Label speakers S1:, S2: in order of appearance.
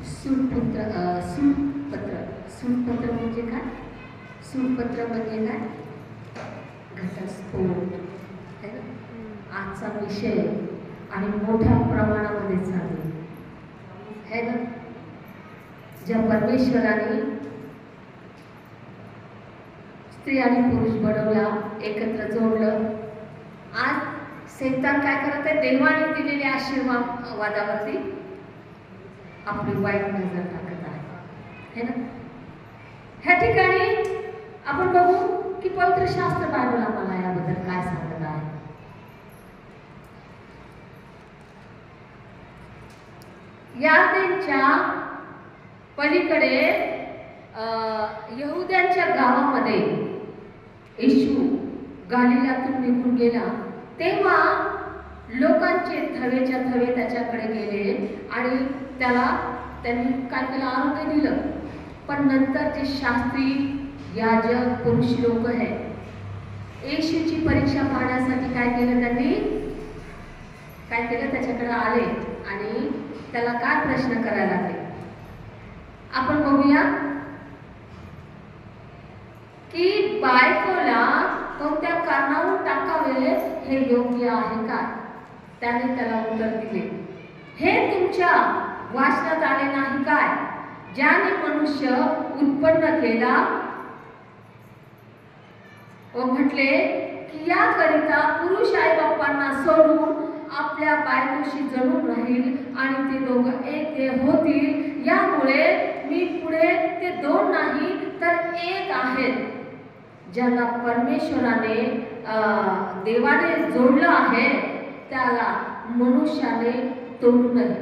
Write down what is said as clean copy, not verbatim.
S1: सूटपत्र म्हणजे काय? सूटपत्र म्हणजे काय? घटस्फोट है ना, आजचा विषय आणि मोठ्या प्रमाणामध्ये चालू है ना. ज्या परमेश्वराने स्त्री आणि पुरुष बनवला, एकत्र जोडलं, आज सैतान काय करत आहे? देवाने दिलेल्या आशीर्वादावरती आपली वाईट नजर टाकत आहे ना. ह्या ठिकाणी आपण बघू की पवित्र शास्त्र बायबल आम्हाला याबद्दल काय सांगत आहे. यार्देनच्या पलीकडे यहुद्यांच्या गावामध्ये येशू गालिलातून निघून गेला, तेव्हा लोकांचे थवेच्या थवे त्याच्याकडे गेले आणि त्यांनी काय केलं? आरोग्य दिलं. पण नंतर जे शास्त्री, याजक, पुरुष लोक आहेत, येशूची परीक्षा पाहण्यासाठी काय केलं? त्यांनी काय केलं? त्याच्याकडे आले आणि त्याला काय प्रश्न करायला लागले आपण बघूया. की बायकोला कोणत्या कारणावरून टाकावे हे योग्य आहे का? त्याने त्याला उत्तर दिले, हे तुमच्या वाचनात आले नाही काय? ज्याने मनुष्य उत्पन्न केला व म्हटले की याकरिता पुरुष आई बाप्पांना सोडून आपल्या बायकोशी जळून राहील आणि ते दोघं एक देह होतील. यामुळे मी पुढे ते दोन नाही तर एक आहेत. ज्यांना परमेश्वराने देवाने जोडलं आहे त्याला मनुष्याने तोडू नये.